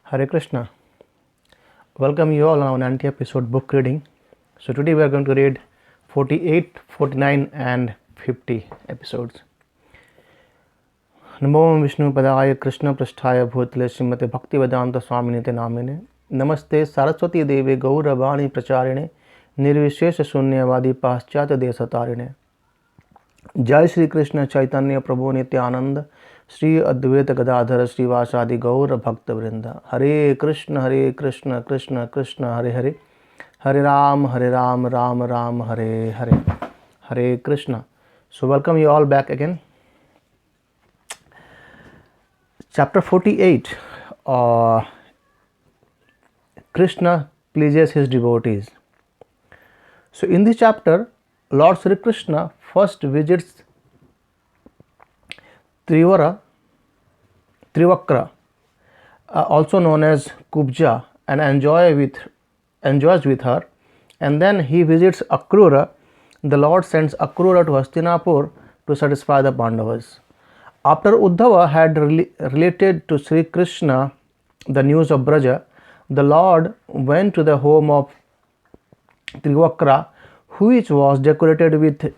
Hare Krishna. Welcome you all on an anti-episode book reading. So today we are going to read 48, 49 and 50 episodes. Namo Vishnu Padaya Krishna Prasthaya Bhutale Srimate Bhaktivedanta Swaminite Namine Namaste Saraswati Devi Gauravani Pracharine Nirvishesha Shunyavadi Paschatya Desatarine Jai Shri Krishna Chaitanya Prabhu Nityananda Shri Advaita Gadadhara Srivasadi Gaura Bhakta Vrinda Hare Krishna Krishna Krishna Hare Hare Hare Ram Ram Ram Hare Hare Hare Krishna. So welcome you all back again. Chapter 48, Krishna pleases his devotees. So in this chapter, Lord Sri Krishna first visits Trivakra, also known as Kubja, and enjoys with her, and then he visits Akrura. The Lord sends Akrura to Hastinapur to satisfy the Pandavas. After Uddhava had related to Sri Krishna the news of Braja, the Lord went to the home of Trivakra, which was decorated with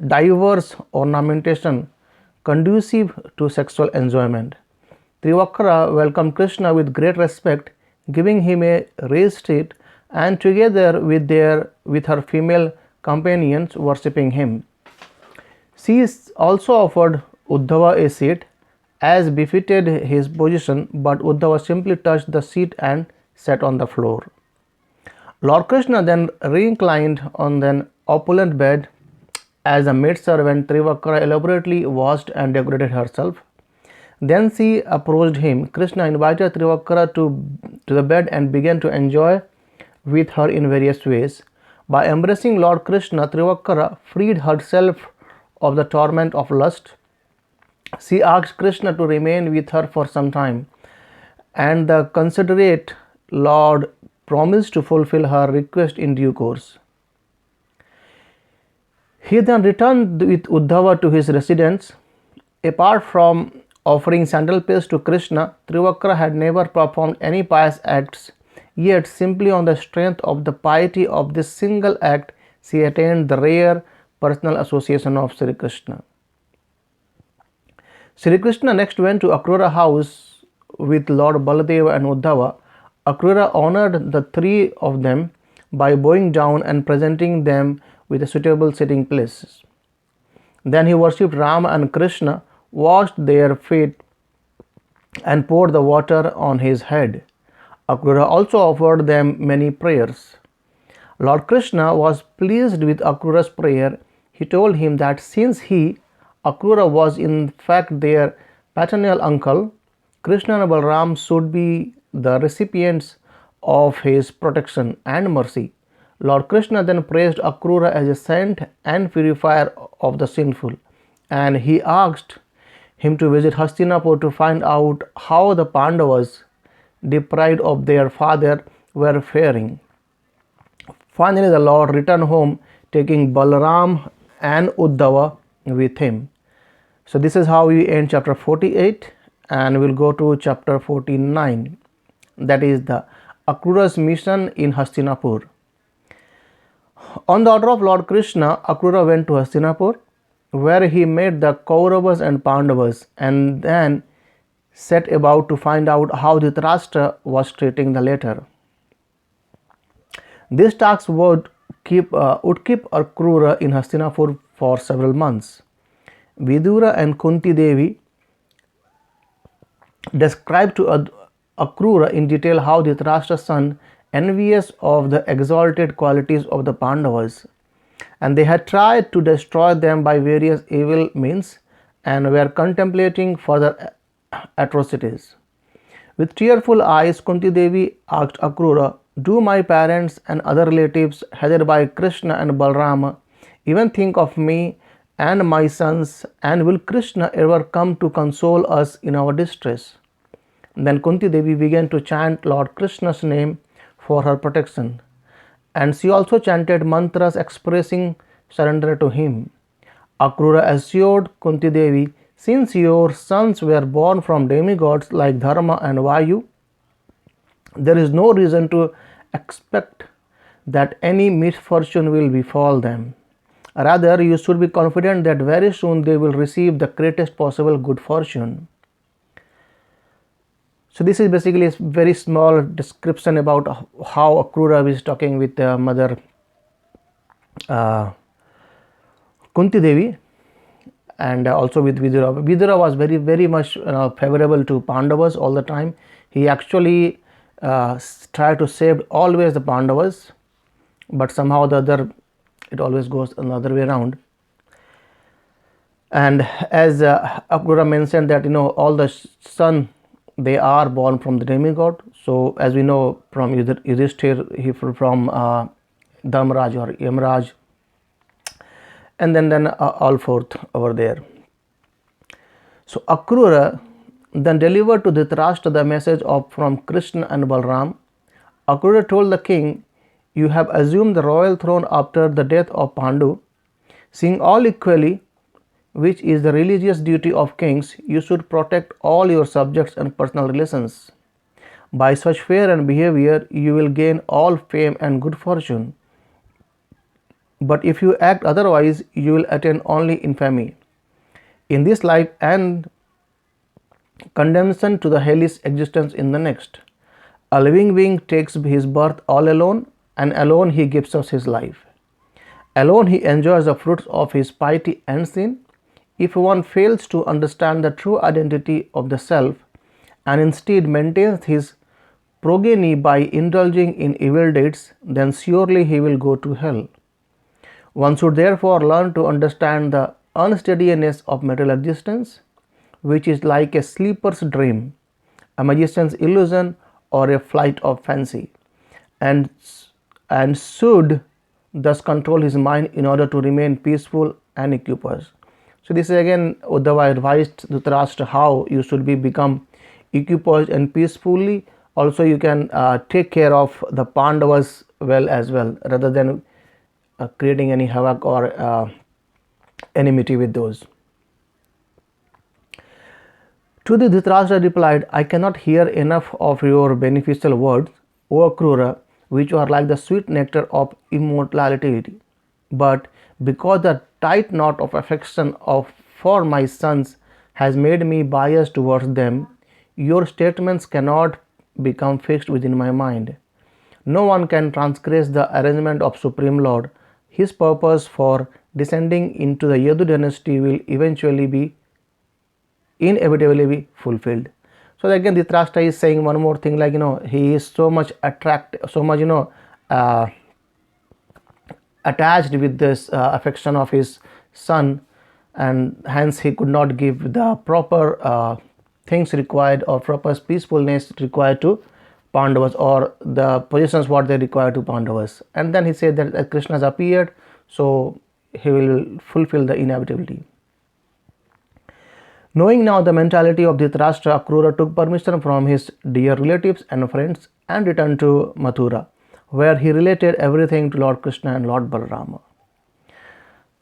diverse ornamentation conducive to sexual enjoyment. Trivakra welcomed Krishna with great respect, giving him a raised seat, and together with her female companions worshipping him. She also offered Uddhava a seat, as befitted his position, but Uddhava simply touched the seat and sat on the floor. Lord Krishna then reclined on an opulent bed. As a maidservant, Trivakra elaborately washed and decorated herself. Then she approached him. Krishna invited Trivakra to the bed and began to enjoy with her in various ways. By embracing Lord Krishna, Trivakra freed herself of the torment of lust. She asked Krishna to remain with her for some time, and the considerate Lord promised to fulfill her request in due course. He then returned with Uddhava to his residence. Apart from offering sandal paste to Krishna, Trivakra had never performed any pious acts, yet simply on the strength of the piety of this single act, she attained the rare personal association of Sri Krishna. Sri Krishna next went to Akrura house with Lord Baladeva and Uddhava. Akrura honored the three of them by bowing down and presenting them with a suitable sitting place. Then he worshipped Rama and Krishna, washed their feet, and poured the water on his head. Akrura also offered them many prayers. Lord Krishna was pleased with Akrura's prayer. He told him that since Akrura was in fact their paternal uncle, Krishna and Balram should be the recipients of his protection and mercy. Lord Krishna then praised Akrura as a saint and purifier of the sinful, and he asked him to visit Hastinapur to find out how the Pandavas, deprived of their father, were faring. Finally, the Lord returned home, taking Balaram and Uddhava with him. So this is how we end chapter 48, and we'll go to chapter 49. That is the Akrura's mission in Hastinapur. On the order of Lord Krishna, Akrura went to Hastinapur, where he met the Kauravas and Pandavas, and then set about to find out how Dhritarashtra was treating the latter. This task would keep Akrura in Hastinapur for several months. Vidura and Kunti Devi described to Akrura in detail how Dhritarashtra's son, envious of the exalted qualities of the Pandavas, and they had tried to destroy them by various evil means and were contemplating further atrocities. With tearful eyes, Kunti Devi asked Akrura, "Do my parents and other relatives, headed by Krishna and Balrama, even think of me and my sons, and will Krishna ever come to console us in our distress?" Then Kunti Devi began to chant Lord Krishna's name for her protection, and she also chanted mantras expressing surrender to him. Akrura assured Kunti Devi, "Since your sons were born from demigods like Dharma and Vayu, There is no reason to expect that any misfortune will befall them. Rather, you should be confident that very soon they will receive the greatest possible good fortune. So this is basically a very small description about how Akrura is talking with mother Kunti Devi, and also with Vidura. Vidura was very much favorable to Pandavas all the time. He actually tried to save always the Pandavas, but somehow the other, it always goes another way around. And as Akrura mentioned that all the son, they are born from the demigod. So as we know from Yudhishthir, he from Dharmaraj or Yamraj, and then all forth over there. So Akrura then delivered to Dhritarashtra the message from Krishna and Balram. Akrura told the king, "You have assumed the royal throne after the death of Pandu. Seeing all equally, which is the religious duty of kings, you should protect all your subjects and personal relations. By such fare and behavior, you will gain all fame and good fortune. But if you act otherwise, you will attain only infamy in this life and condemnation to the hellish existence in the next. A living being takes his birth all alone, and alone he gives us his life. Alone he enjoys the fruits of his piety and sin. If one fails to understand the true identity of the self and instead maintains his progeny by indulging in evil deeds, then surely he will go to hell. One should therefore learn to understand the unsteadiness of material existence, which is like a sleeper's dream, a magician's illusion, or a flight of fancy, and should thus control his mind in order to remain peaceful and equipoised." So this is again Uddhava advised Dhritarashtra how you should become equipoised and peacefully. Also you can take care of the Pandavas well as well, rather than creating any havoc or enmity with those. To the Dhritarashtra replied, "I cannot hear enough of your beneficial words, O Akrura, which are like the sweet nectar of immortality. But because the tight knot of affection for my sons has made me biased towards them, your statements cannot become fixed within my mind. No one can transgress the arrangement of Supreme Lord. His purpose for descending into the Yadu dynasty will inevitably be fulfilled." So again Dhritarashtra is saying one more thing, like he is so much attached with this affection of his son, and hence he could not give the proper things required or proper peacefulness required to Pandavas, or the positions what they require to Pandavas. And then he said that Krishna has appeared, so he will fulfill the inevitability. Knowing now the mentality of Dhritarashtra, Akrura took permission from his dear relatives and friends and returned to Mathura, where he related everything to Lord Krishna and Lord Balarama.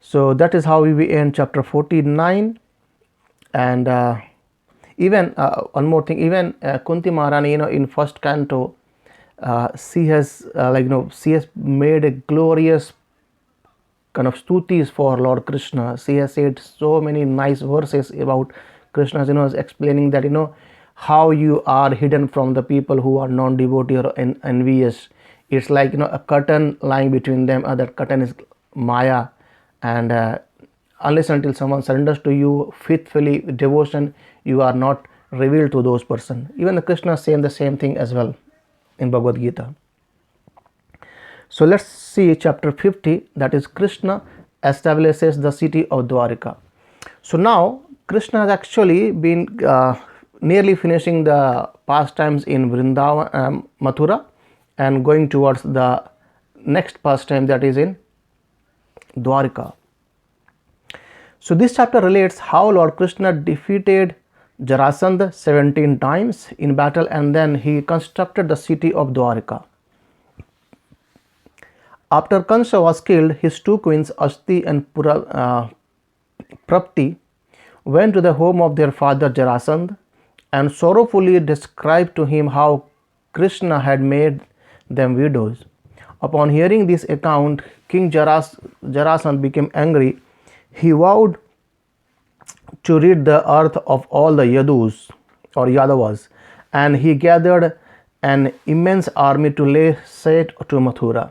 So that is how we end chapter 49. And even one more thing, even Kunti Maharani, in first canto, she has she has made a glorious kind of stutis for Lord Krishna. She has said so many nice verses about Krishna, explaining that how you are hidden from the people who are non-devotee or envious. It's like a curtain lying between them. That curtain is Maya, and unless until someone surrenders to you faithfully with devotion, you are not revealed to those person. Even Krishna is saying the same thing as well in Bhagavad Gita. So let's see chapter 50, that is Krishna establishes the city of Dwarika. So now Krishna has actually been nearly finishing the pastimes in Vrindavan, Mathura, and going towards the next pastime, that is in Dwarika. So this chapter relates how Lord Krishna defeated Jarasandha 17 times in battle, and then he constructed the city of Dwarika. After Kansa was killed, his two queens Asti and Prapti went to the home of their father Jarasandha and sorrowfully described to him how Krishna had made them widows. Upon hearing this account, King Jarasandha became angry. He vowed to rid the earth of all the Yadus or Yadavas, and he gathered an immense army to lay siege to Mathura.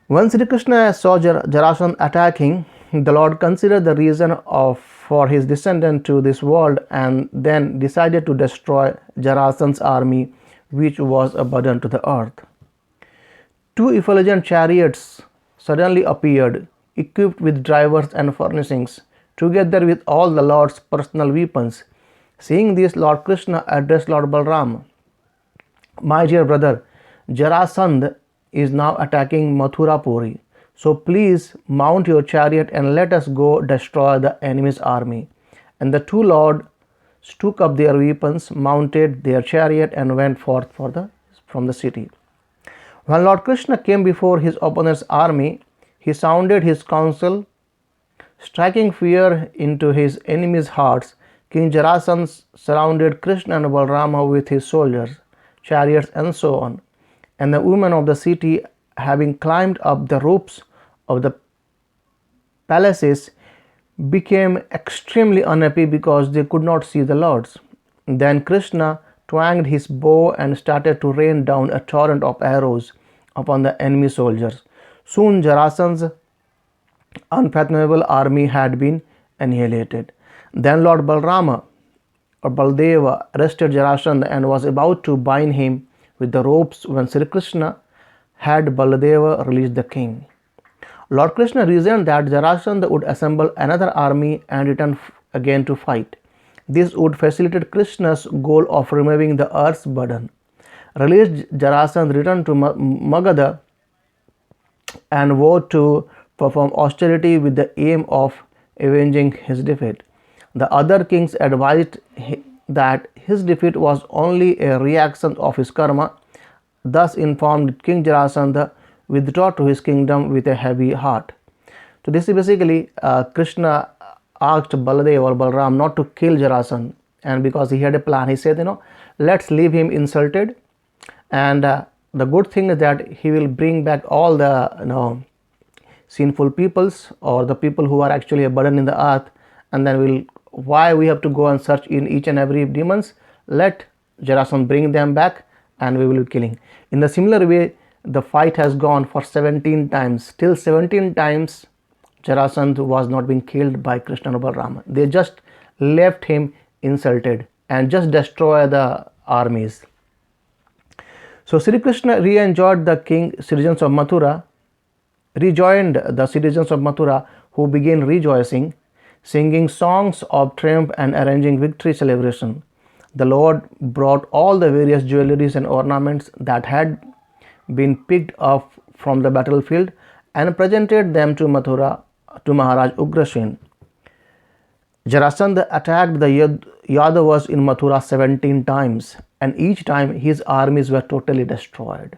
When Sri Krishna saw Jarasandha attacking, the Lord considered the reason for his descent to this world and then decided to destroy Jarasandha's army, which was a burden to the earth. Two effulgent chariots suddenly appeared, equipped with drivers and furnishings, together with all the Lord's personal weapons. Seeing this, Lord Krishna addressed Lord Balram, "My dear brother, Jarasandha is now attacking Mathurapuri. So please mount your chariot and let us go destroy the enemy's army." And the two lords took up their weapons, mounted their chariot, and went forth from the city. When Lord Krishna came before his opponent's army, he sounded his counsel, striking fear into his enemies' hearts. King Jarasandha surrounded Krishna and Balrama with his soldiers, chariots, and so on. And the women of the city, having climbed up the roofs of the palaces, became extremely unhappy because they could not see the lords. Then Krishna twanged his bow and started to rain down a torrent of arrows upon the enemy soldiers. Soon Jarasandha's unfathomable army had been annihilated. Then Lord Balrama or Baldeva arrested Jarasandha and was about to bind him with the ropes when Sri Krishna had Baladeva release the king. Lord Krishna reasoned that Jarasandha would assemble another army and return again to fight. This would facilitate Krishna's goal of removing the earth's burden. Released, Jarasandha returned to Magadha and vowed to perform austerity with the aim of avenging his defeat. The other kings advised that his defeat was only a reaction of his karma. Thus informed, King Jarasandha withdrew to his kingdom with a heavy heart. So this is basically Krishna asked Baladev or Balram not to kill Jarasandha, and because he had a plan, he said, let's leave him insulted, and the good thing is that he will bring back all the sinful peoples or the people who are actually a burden in the earth, and then why we have to go and search in each and every demons? Let Jarasandha bring them back and we will be killing. In the similar way, the fight has gone for 17 times. Till 17 times Jarasandha was not being killed by Krishna and Balrama. They just left him insulted and just destroy the armies. So Sri Krishna rejoined the citizens of Mathura, who began rejoicing, singing songs of triumph and arranging victory celebration. The Lord brought all the various jewelries and ornaments that had been picked up from the battlefield and presented them to Mathura to Maharaj Ugrasen. Jarasandha attacked the Yadavas in Mathura 17 times, and each time his armies were totally destroyed.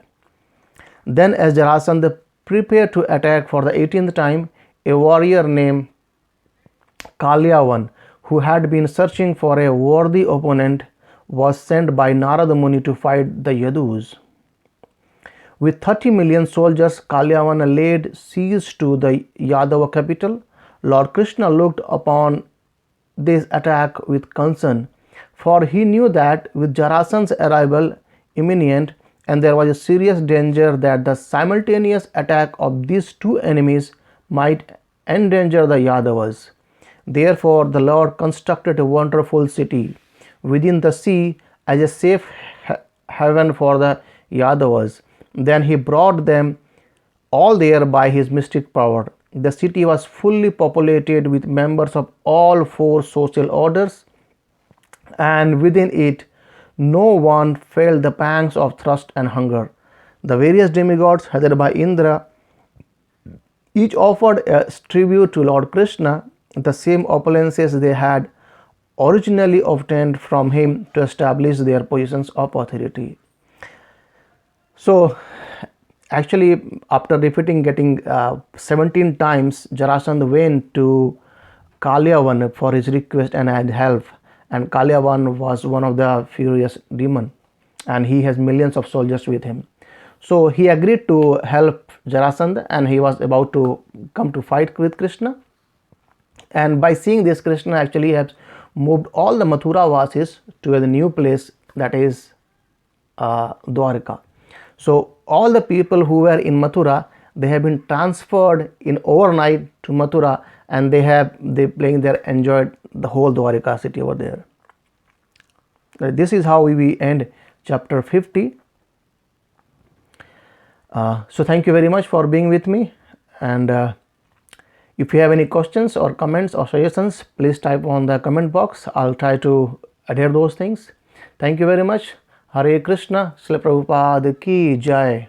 Then, as Jarasandha prepared to attack for the 18th time, a warrior named Kalyavan, who had been searching for a worthy opponent, was sent by Narada Muni to fight the Yadus. With 30 million soldiers, Kalyavan laid siege to the Yadava capital. Lord Krishna looked upon this attack with concern, for he knew that with Jarasandha's arrival imminent, and there was a serious danger that the simultaneous attack of these two enemies might endanger the Yadavas. Therefore, the Lord constructed a wonderful city within the sea as a safe haven for the Yadavas. Then he brought them all there by his mystic power. The city was fully populated with members of all four social orders, and within it no one felt the pangs of thirst and hunger. The various demigods, headed by Indra, each offered a tribute to Lord Krishna, the same opulences they had originally obtained from him to establish their positions of authority. So actually, after getting 17 times, Jarasandha went to Kalyavan for his request and had help, and Kalyavan was one of the furious demon. and he has millions of soldiers with him. So he agreed to help Jarasandha, and he was about to come to fight with Krishna. And by seeing this, Krishna actually has moved all the Mathura Vasis to a new place, that is Dwarka. So all the people who were in Mathura, they have been transferred in overnight to Mathura, and they playing there, enjoyed the whole Dwarka city over there. This is how we end chapter 50. So thank you very much for being with me, and if you have any questions or comments or suggestions, please type on the comment box. I'll try to adhere those things. Thank you very much. Hare Krishna. Srila Prabhupada ki Jai.